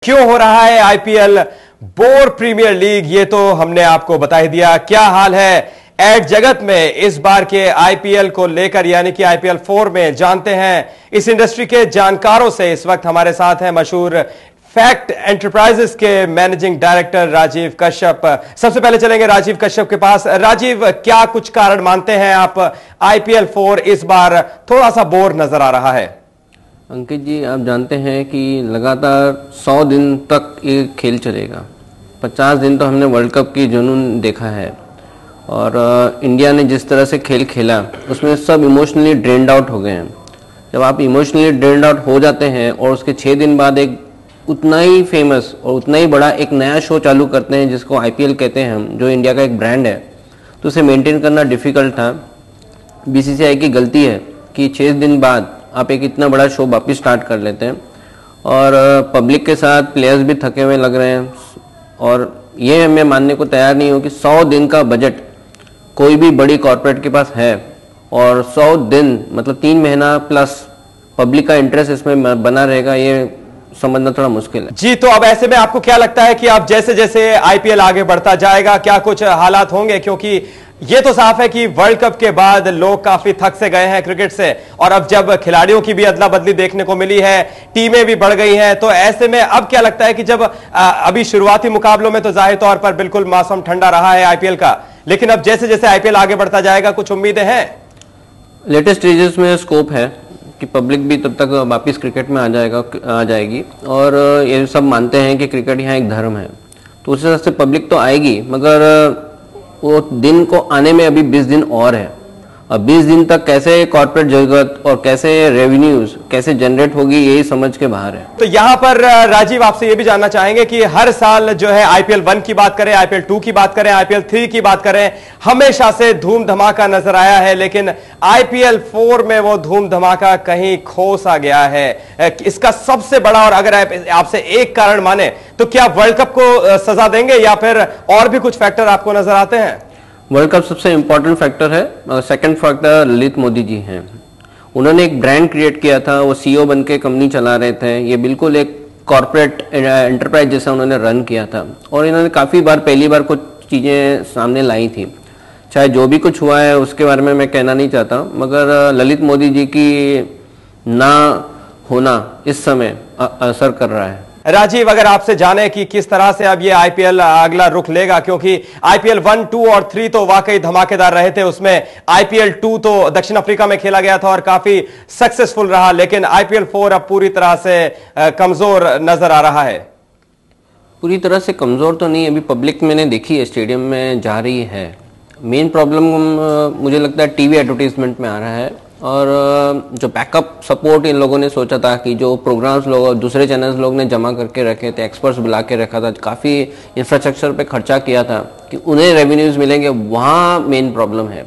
क्यों हो रहा है आईपीएल बोर प्रीमियर लीग, ये तो हमने आपको बता ही दिया। क्या हाल है एड जगत में इस बार के आईपीएल को लेकर, यानी कि आईपीएल 4 में, जानते हैं इस इंडस्ट्री के जानकारों से। इस वक्त हमारे साथ हैं मशहूर फैक्ट एंटरप्राइजेस के मैनेजिंग डायरेक्टर राजीव कश्यप। सबसे पहले चलेंगे राजीव कश्यप के पास। राजीव, क्या कुछ कारण मानते हैं आप आईपीएल 4 इस बार थोड़ा सा बोर नजर आ रहा है? अंकित जी, आप जानते हैं कि लगातार 100 दिन तक ये खेल चलेगा। 50 दिन तो हमने वर्ल्ड कप की जुनून देखा है और इंडिया ने जिस तरह से खेल खेला उसमें सब इमोशनली ड्रेन्ड आउट हो गए हैं। जब आप इमोशनली ड्रेन्ड आउट हो जाते हैं और उसके 6 दिन बाद एक उतना ही फेमस और उतना ही बड़ा एक नया शो चालू करते हैं जिसको आईपीएल कहते हैं हम, जो इंडिया का एक ब्रांड है, तो उसे मेंटेन करना डिफ़िकल्ट था। बीसीसीआई की गलती है कि 6 दिन बाद आप एक इतना बड़ा शो वापस स्टार्ट कर लेते हैं और पब्लिक के साथ प्लेयर्स भी थके हुए लग रहे हैं। और ये मैं मानने को तैयार नहीं हूँ कि 100 दिन का बजट कोई भी बड़ी कॉर्पोरेट के पास है और 100 दिन मतलब 3 महीना प्लस पब्लिक का इंटरेस्ट इसमें बना रहेगा, ये समझना थोड़ा मुश्किल है। जी, तो अब ऐसे में आपको क्या लगता है कि अब जैसे जैसे आईपीएल आगे बढ़ता जाएगा क्या कुछ हालात होंगे? क्योंकि ये तो साफ है कि वर्ल्ड कप के बाद लोग काफी थक से गए हैं क्रिकेट से, और अब जब खिलाड़ियों की भी अदला बदली देखने को मिली है, टीमें भी बढ़ गई हैं, तो ऐसे में अब क्या लगता है कि जब अभी शुरुआती मुकाबलों में तो जाहिर तौर पर बिल्कुल मौसम ठंडा रहा है आईपीएल का, लेकिन अब जैसे जैसे आईपीएल आगे बढ़ता जाएगा कुछ उम्मीदें हैं? लेटेस्ट स्टेजेस में स्कोप है कि पब्लिक भी तब तक वापस क्रिकेट में आ जाएगी और ये सब मानते हैं कि क्रिकेट यहाँ एक धर्म है, तो उस हिसाब से पब्लिक तो आएगी, मगर वो दिन को आने में अभी 20 दिन और है। अब 20 दिन तक कैसे कॉर्पोरेट जगत और कैसे रेवेन्यूज कैसे जनरेट होगी, यही समझ के बाहर है। तो यहां पर राजीव आपसे ये भी जानना चाहेंगे कि हर साल जो है आईपीएल 1 की बात करें, आईपीएल 2 की बात करें, आईपीएल 3 की बात करें, हमेशा से धूम धमाका नजर आया है, लेकिन आईपीएल 4 में वो धूम धमाका कहीं खो सा गया है। इसका सबसे बड़ा, और अगर आपसे एक कारण माने, तो क्या वर्ल्ड कप को सजा देंगे या फिर और भी कुछ फैक्टर आपको नजर आते हैं? वर्ल्ड कप सबसे इंपॉर्टेंट फैक्टर है। सेकंड फैक्टर ललित मोदी जी हैं। उन्होंने एक ब्रांड क्रिएट किया था, वो सीईओ बन के कंपनी चला रहे थे। ये बिल्कुल एक कॉर्पोरेट एंटरप्राइज जैसा उन्होंने रन किया था और इन्होंने काफ़ी बार पहली बार कुछ चीज़ें सामने लाई थी। चाहे जो भी कुछ हुआ है उसके बारे में मैं कहना नहीं चाहता, मगर ललित मोदी जी की ना होना इस समय असर कर रहा है। राजीव, अगर आपसे जाने कि किस तरह से अब ये आईपीएल अगला रुख लेगा, क्योंकि आईपीएल 1, 2 और 3 तो वाकई धमाकेदार रहे थे, उसमें आईपीएल 2 तो दक्षिण अफ्रीका में खेला गया था और काफी सक्सेसफुल रहा, लेकिन आईपीएल 4 अब पूरी तरह से कमजोर नजर आ रहा है। पूरी तरह से कमजोर तो नहीं, अभी पब्लिक मैंने देखी है स्टेडियम में जा रही है। मेन प्रॉब्लम मुझे लगता है टीवी एडवर्टीजमेंट में आ रहा है, और जो बैकअप सपोर्ट इन लोगों ने सोचा था कि जो प्रोग्राम्स लोग और दूसरे चैनल्स लोग ने जमा करके रखे थे, एक्सपर्ट्स बुला के रखा था, काफ़ी इंफ्रास्ट्रक्चर पे खर्चा किया था कि उन्हें रेवेन्यूज़ मिलेंगे, वहाँ मेन प्रॉब्लम है।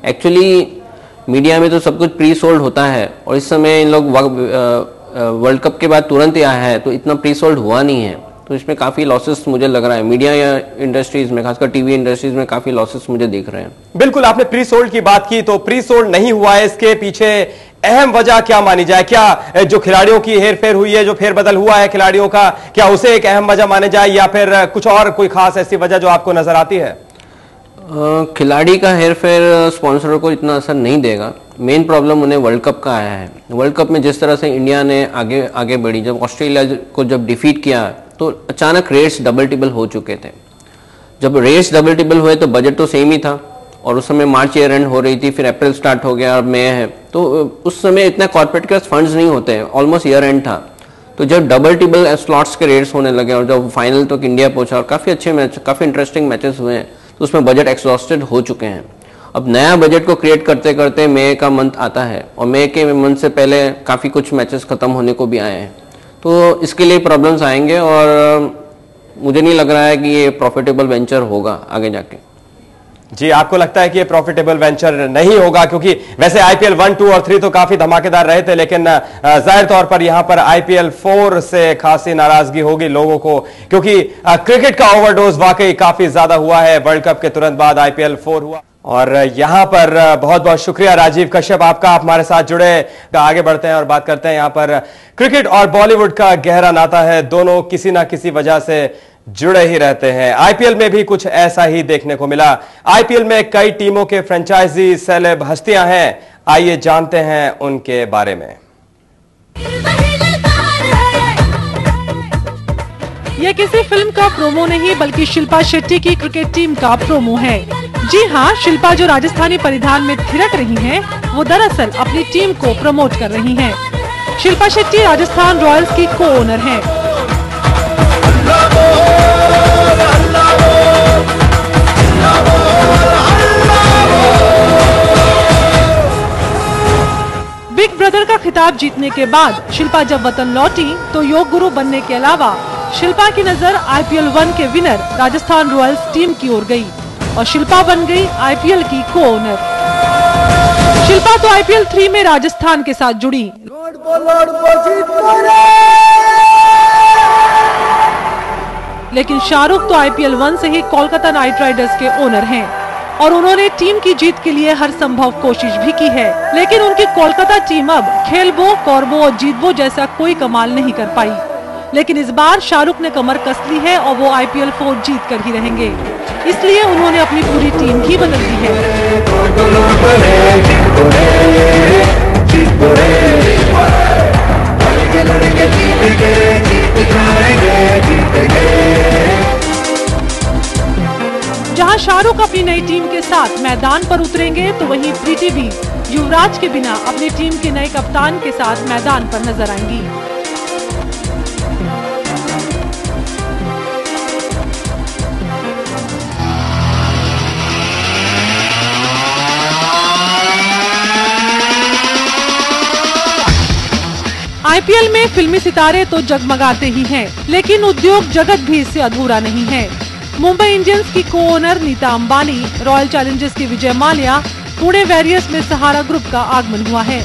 एक्चुअली मीडिया में तो सब कुछ प्री सोल्ड होता है और इस समय इन लोग वर्ल्ड कप के बाद तुरंत ही आया है, तो इतना प्री सोल्ड हुआ नहीं है, तो इसमें काफ़ी लॉसेस मुझे लग रहा है। मीडिया या इंडस्ट्रीज में, खासकर टीवी इंडस्ट्रीज में काफ़ी लॉसेस मुझे दिख रहे हैं। बिल्कुल, आपने प्री सोल्ड की बात की, तो प्री सोल्ड नहीं हुआ है, इसके पीछे अहम वजह क्या मानी जाए? क्या जो खिलाड़ियों की हेरफेर हुई है, जो फेरबदल हुआ है खिलाड़ियों का, क्या उसे एक अहम वजह माने जाए, या फिर कुछ और कोई खास ऐसी वजह जो आपको नजर आती है? खिलाड़ी का हेरफेर स्पॉन्सरों को इतना असर नहीं देगा। मेन प्रॉब्लम उन्हें वर्ल्ड कप का आया है। वर्ल्ड कप में जिस तरह से इंडिया ने आगे बढ़ी, जब ऑस्ट्रेलिया को जब डिफीट किया तो अचानक रेट्स डबल टिबल हो चुके थे। जब रेट्स डबल टिबल हुए तो बजट तो सेम ही था और उस समय मार्च ईयर एंड हो रही थी, फिर अप्रैल स्टार्ट हो गया और मई है, तो उस समय इतना कॉर्पोरेट के फंड्स नहीं होते हैं, ऑलमोस्ट ईयर एंड था। तो जब डबल टिबल स्लॉट्स के रेट्स होने लगे और जब फाइनल तक इंडिया पहुंचा और काफ़ी अच्छे मैच, काफ़ी इंटरेस्टिंग मैचेस हुए हैं, तो उसमें बजट एक्सॉस्टेड हो चुके हैं। अब नया बजट को क्रिएट करते करते मई का मंथ आता है और मई के मंथ से पहले काफ़ी कुछ मैचेस खत्म होने को भी आए हैं, तो इसके लिए प्रॉब्लम्स आएंगे और मुझे नहीं लग रहा है कि ये प्रॉफिटेबल वेंचर होगा आगे जाके। जी, आपको लगता है कि ये प्रॉफिटेबल वेंचर नहीं होगा? क्योंकि वैसे आईपीएल 1, 2 और 3 तो काफी धमाकेदार रहे थे, लेकिन जाहिर तौर पर यहां पर आईपीएल 4 से खासी नाराजगी होगी लोगों को, क्योंकि क्रिकेट का ओवरडोज वाकई काफी ज्यादा हुआ है। वर्ल्ड कप के तुरंत बाद आईपीएल 4 हुआ। और यहां पर बहुत बहुत शुक्रिया राजीव कश्यप आपका, आप हमारे साथ जुड़े। आगे बढ़ते हैं और बात करते हैं। यहां पर क्रिकेट और बॉलीवुड का गहरा नाता है, दोनों किसी ना किसी वजह से जुड़े ही रहते हैं। आईपीएल में भी कुछ ऐसा ही देखने को मिला। आईपीएल में कई टीमों के फ्रेंचाइजी सेलेब हस्तियां हैं, आइए जानते हैं उनके बारे में। यह किसी फिल्म का प्रोमो नहीं बल्कि शिल्पा शेट्टी की क्रिकेट टीम का प्रोमो है। जी हाँ, शिल्पा जो राजस्थानी परिधान में थिरक रही हैं, वो दरअसल अपनी टीम को प्रमोट कर रही हैं। शिल्पा शेट्टी राजस्थान रॉयल्स की को ओनर हैं। बिग ब्रदर का खिताब जीतने के बाद शिल्पा जब वतन लौटी तो योग गुरु बनने के अलावा शिल्पा की नजर आईपीएल 1 के विनर राजस्थान रॉयल्स टीम की ओर गई और शिल्पा बन गई आईपीएल की को ओनर। शिल्पा तो आईपीएल 3 में राजस्थान के साथ जुड़ी, लेकिन शाहरुख तो आईपीएल 1 से ही कोलकाता नाइट राइडर्स के ओनर हैं और उन्होंने टीम की जीत के लिए हर संभव कोशिश भी की है। लेकिन उनकी कोलकाता टीम अब खेलबो, कौरबो और जीतबो जैसा कोई कमाल नहीं कर पाई। लेकिन इस बार शाहरुख ने कमर कस ली है और वो आईपीएल 4 जीत कर ही रहेंगे, इसलिए उन्होंने अपनी पूरी टीम ही बदल दी है। जहां शाहरुख अपनी नई टीम के साथ मैदान पर उतरेंगे तो वहीं प्रीति भी युवराज के बिना अपनी टीम के नए कप्तान के साथ मैदान पर नजर आएंगी। आईपीएल में फिल्मी सितारे तो जगमगाते ही हैं, लेकिन उद्योग जगत भी इससे अधूरा नहीं है। मुंबई इंडियंस की co-owner Nita Ambani, Royal Challengers की विजय माल्या, पुणे वॉरियर्स में सहारा ग्रुप का आगमन हुआ है।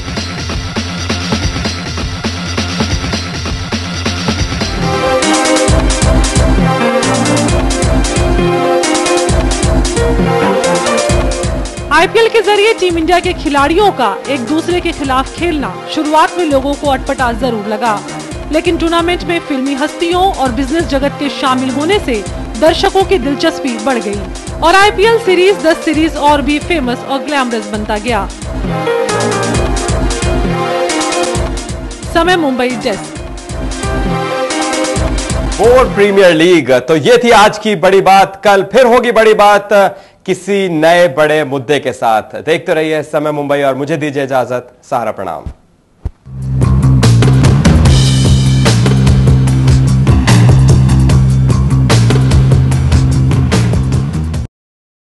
आईपीएल के जरिए टीम इंडिया के खिलाड़ियों का एक दूसरे के खिलाफ खेलना शुरुआत में लोगों को अटपटा जरूर लगा, लेकिन टूर्नामेंट में फिल्मी हस्तियों और बिजनेस जगत के शामिल होने से दर्शकों की दिलचस्पी बढ़ गई और आईपीएल सीरीज 10 सीरीज और भी फेमस और ग्लैमरस बनता गया। समय मुंबई डेस्क। फोर प्रीमियर लीग, तो ये थी आज की बड़ी बात। कल फिर होगी बड़ी बात किसी नए बड़े मुद्दे के साथ। देखते रहिए समय मुंबई और मुझे दीजिए इजाजत। सहारा प्रणाम।